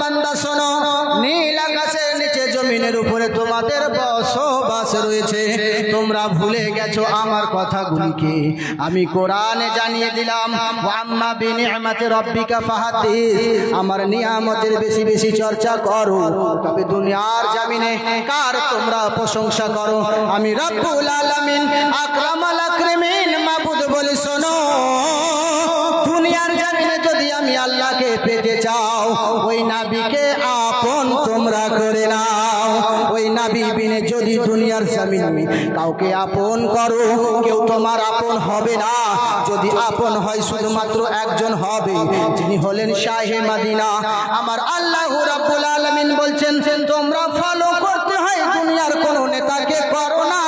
বান্দা শোনো, নীল আকাশের নিচে জমিনের উপরে তোমাদের বসবাস রয়েছে। তোমরা ভুলে গেছো আমার কথাগুলিকে আমি কোরআনে জানিয়ে দিলাম। আম্মা বিনিআমাতি রাব্বিকা ফাহাদ্দিস, আমার নিয়ামতের বেশি বেশি চর্চা করো, তবে দুনিয়ার জমিনে কার তোমরা প্রশংসা করো। আমি রব্বুল আলামিন আকরামাল আকরামিন মাবুদ বলে শোনো, দুনিয়ার জমিনে যদি আমি আল্লাহকে পেতে চাও, ওই নবীকে আপন তোমরা করে নাও। ওই নবী বিনে যদি দুনিয়ার জমিনে কাউকে আপন করো, কেউ তোমার আপন হবে না। যদি আপন হয় শুধুমাত্র একজন হবে, যিনি হলেন শাহে মদিনা। আমার আল্লাহ রাব্বুল আলামিন বলছেন, তোমরা ফলো করতে হয় দুনিয়ার কোন নেতাকে করো না,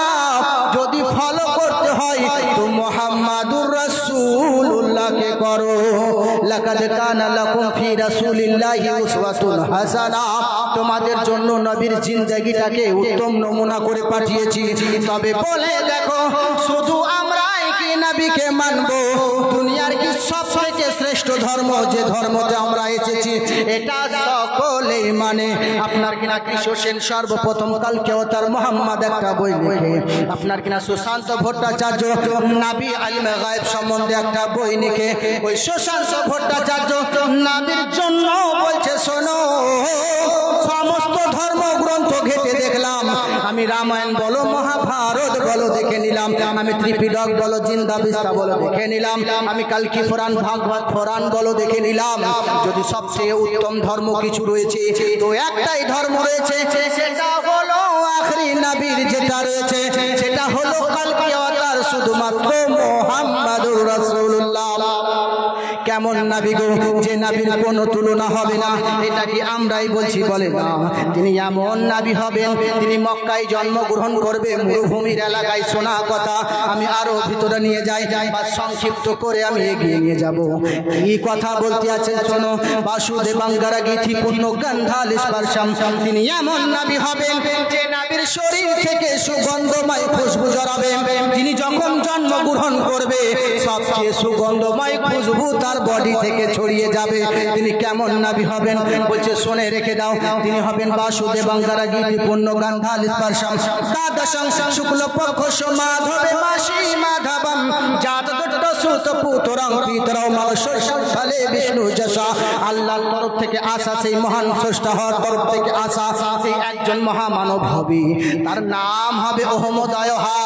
যদি ফলো করতে হয় তো মুহাম্মাদুর রাসূলুল্লাহকে করো। লাকাদ কানা লাকুম ফি রাসূলিল্লাহি উসওয়াতুন হাসানা, তোমাদের জন্য নবীর জিন্দেগিটাকে উত্তম নমুনা করে পাঠিয়েছি। তবে বলে দেখো, শুধু আমরাই কি নবীকে মানব? দুনিয়ার কি সবথেকে শ্রেষ্ঠ ধর্ম, যে ধর্মতে আমরা এসেছি, এটা সকলেই মানে। আপনার কিনা কিশোর সেন সর্বপ্রথম কালকে তার মোহাম্মদ একটা বই লিখে, আপনার কিনা সুশান্ত ভট্টাচার্য নবী আলমে গায়েব সম্বন্ধে একটা বই লিখে, ওই সুশান্ত ভট্টাচার্য নবীর জন্য বলছে, শোনো, সমস্ত ধর্মগ্রন্থ ঘেটে দেখলাম, আমি রামায়ণ বলো, মহাভারত বলো দেখে নিলাম, আমি ত্রিপিটক বলো, জিন্দা বিস্তা বলো দেখে নিলাম, আমি কালকি পুরাণ ভাগবত পুরাণ বলো দেখে নিলাম। যদি সবচেয়ে উত্তম ধর্ম কিছু রয়েছে তো একটাই ধর্ম রয়েছে, সেটা হলো আখরি নবীর যেটা রয়েছে, সেটা হলো কালকি অবতার শুধুমাত্র মুহাম্মাদুর রাসূলুল্লাহ। কেমন নবী গো, যে নবীর কোনো তুলনা হবে না। এটা কি আমরাই বলছি? বলে না, তিনি এমন নবী হবেন, তিনি মক্কায় জন্মগ্রহণ করবে, মরুভূমির এলাকায়। শোনা কথা, আমি আরো ভিতরে নিয়ে যাই বা সংক্ষিপ্ত করে আমি এগিয়ে নিয়ে যাব। কি কথা বলতে আছেন শোনো। বাসুদেবাঙ্গারা গীতি পূর্ণ গন্ধাল স্পর্শম, তিনি এমন নবী হবেন যে নবীর শরীর থেকে সুগন্ধময় খুশবু জড়াবে। তিনি যখন জন্মগ্রহণ করবে, সবচেয়ে সুগন্ধময় খুশবু তার বডি থেকে ছড়িয়ে যাবে। তিনি কেমন নবী হবেন বলছে, শুনে রেখে দাও। তিনি হবেন বাসুদেবাঙ্গারা গীতি পূর্ণ গন্ধাল স্পর্শম দ্বাদশং শুক্ল পক্ষ মাধবে মাসি মাধবম জাতদত্ত সুত পুত্রং পিতরং মালশস্যং ফলে বিষ্ণু যশা। আল্লাহর তরফ থেকে আসা, সেই মহান স্রষ্টা হওয়ার তরফ থেকে আসা সেই একজন মহামানব হবে, তার নাম হবে অহমদয় হা,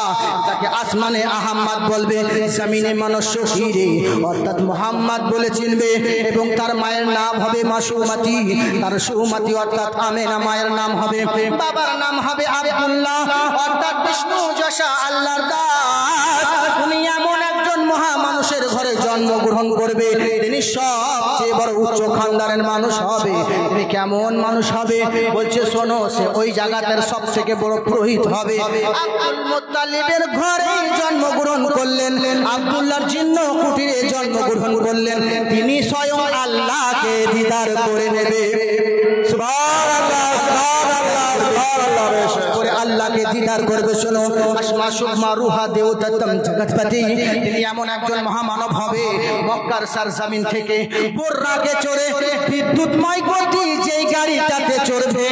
তাকে আসমানে আহম্মদ বলবে, জমিনে মানুষ শহীরে অর্থাৎ মোহাম্মদ বলে চিনবে। এবং তার মায়ের নাম হবে মাসুমাতি, তার সুমাতি অর্থাৎ আমেনা মায়ের নাম হবে, বাবার নাম হবে আব্দুল্লাহ অর্থাৎ বিষ্ণু যশা আল্লাহর দাস। উনি এমন একজন মহামানুষের ঘরে জন্মগ্রহণ করবে, তিনি সবচেয়ে বড় উচ্চ খানদানের মানুষ হবে। তিনি কেমন মানুষ হবে বলছে, শোনো, সে ওই জায়গাটার সব থেকে বড় পুরোহিত হবে। আব্দুল মুত্তালিবের ঘরে জন্মগ্রহণ করলেন, আব্দুল্লাহর জিন্ন কুটিরে জন্মগ্রহণ করলেন। তিনি স্বয়ং আল্লাহকে দিদার করে নেবে। সুবহানাল্লাহ, সুবহানাল্লাহ, সুবহানাল্লাহ, করে আল্লাহকে দিদার করবে। শোনো, আসমা সুকমা রুহা দেবতাতম জগৎপতি, তিনি এমন একজন মহামানব হবে, মক্কার সরজমিন থেকে বুররাকে চড়ে বিদ্যুৎময় গতি যেই গাড়িটাতে চড়বে,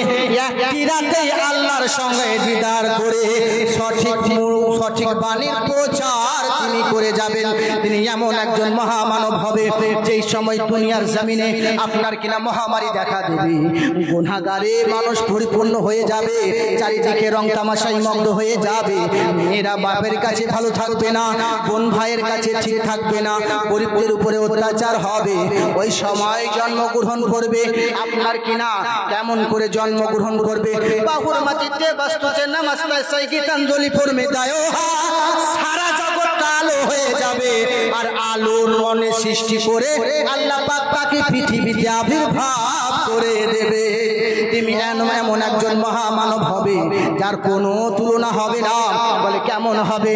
একটি রাতে আল্লাহর সঙ্গে দিদার করে সঠিক বাণীর প্রচার তিনি করে যাবেন। তিনি এমন একজন মহামানব হবে, যেই সময় দুনিয়ার জমিনে আপনার কিনা মহামারী দেখা দেবে, গুনাহগারে মানুষ পরিপূর্ণ হয়ে যাবে, চারিদিকে রং তামাশায় মগ্ন হয়ে যাবে, মেয়েরা বাপের কাছে ভালো থাকবে না, বোন ভাইয়ের কাছে ঠিক থাকবে না, গরিবদের উপরে অত্যাচার হবে। ওই সময় জন্মগ্রহণ করবে আপনার কিনা কেমন করে জন্মগ্রহণ করবে, বাহুর মাটিতে বাস্তুতে নামাজটায় সেই গীতাঞ্জলি পড়বে দায়, সারা জগৎ আলো হয়ে যাবে। আর আলোর মনে সৃষ্টি করে আল্লাহ পাক তাকে পৃথিবীতে আবির্ভাব করে দেবে। তিনি এমন একজন মহামানব হবে, যার কোনো তুলনা হবে না। বলে কেমন হবে?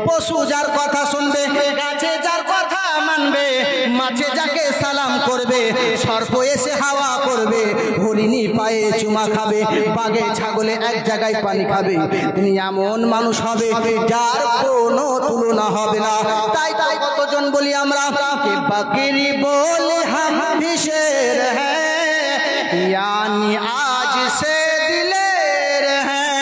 পশু যার কথা শুনবে, গাছে যার কথা মানবে, মাছে যাকে সালাম করবে, সর্প এসে হাওয়া করবে, হরিণী পায়ে চুমা খাবে, বাঘে ছাগলে এক জায়গায় পানি খাবে। তিনি এমন মানুষ হবে যার কোনো তুলনা হবে না। তাই কতজন বলি আমরা, বাকিরি বলে হাম বিশের হ্যাঁ यानी आज से दिलेर हैं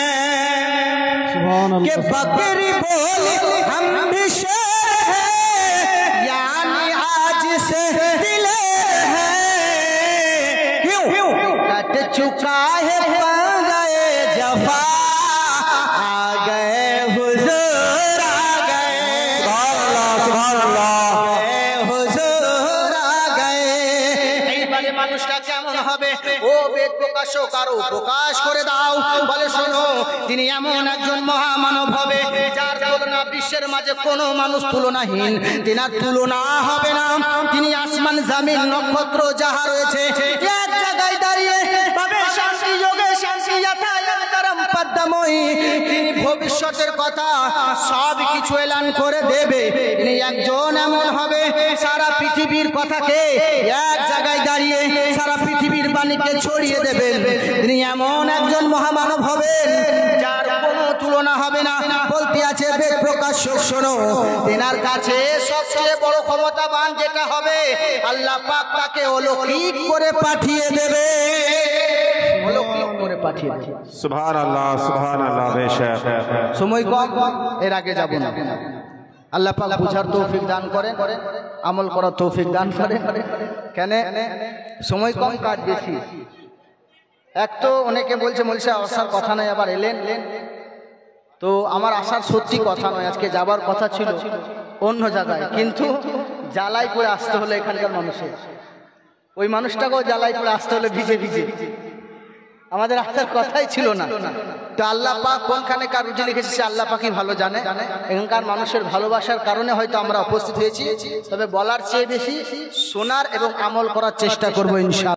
कि बकरी बोली हम भी शेर हैं, यानी आज से दिलेर हैं। क्यों कट चुका है गए जफा, आ गए हुजूर आ गए, सुभान अल्लाह हुजूर आ गए। এইবারে মানুষটা কেমন হবে? ও বেদ প্রকাশক আরো প্রকাশ করে দাও। বলে শোনো, তিনি এমন একজন মহামানব হবে যার তুলনা বিশ্বের মাঝে কোনো মানুষ তুলনাহীন, তিনার তুলনা হবে না। তিনি আসমান জামিন নক্ষত্র যাহা রয়েছে এক জায়গায় দাঁড়িয়ে পাবে শান্তি যোগে শান্তি যথাযথরম পদ্মময়ী। তিনি ভবিষ্যতের কথা সব কিছু এলান করে দেবে। তিনি একজন এমন হবে সারা পৃথিবীর কথাকে এক জায়গায় দাঁড়িয়ে সারা পৃথিবীর বাণীকে ছড়িয়ে দেবেন। তিনি এমন একজন মহামানব হবেন যার কোনো তুলনা হবে না। বলতে আছে বেদ প্রকাশক শোনো, তেনার কাছে সবচেয়ে বড় ক্ষমতাবান যেটা হবে, আল্লাহ পাক তাকে অলৌকিক করে পাঠিয়ে দেবে, অলৌকিক করে পাঠিয়ে দেবে। সুবহানাল্লাহ সুবহানাল্লাহ। বেশক সময় কম, এর আগে যাব না। আল্লাহ পাক বুঝার তৌফিক দান করেন, আমল করার তৌফিক দান করেন। কেন সময় কম, কাজ বেশি। এক তো অনেকে বলছে মলসা আসার কথা নয়, আবার এলেন। তো আমার আসার সত্যি কথা নয়, আজকে যাবার কথা ছিল অন্য জায়গায়, কিন্তু জ্বালাই করে আসতে হলো এখানকার মানুষের। ওই মানুষটাকেও জ্বালাই করে আসতে হলো ভিজে ভিজে। আমাদের আসার কথাই ছিল না। তো আল্লাহ পাক কোনখানে কার রুজি লিখেছে সে আল্লাহ পাকই ভালো জানে। এখানকার মানুষের ভালোবাসার কারণে হয়তো আমরা উপস্থিত হয়েছি। তবে বলার চেয়ে বেশি শোনার এবং আমল করার চেষ্টা করবো ইনশাআল্লাহ।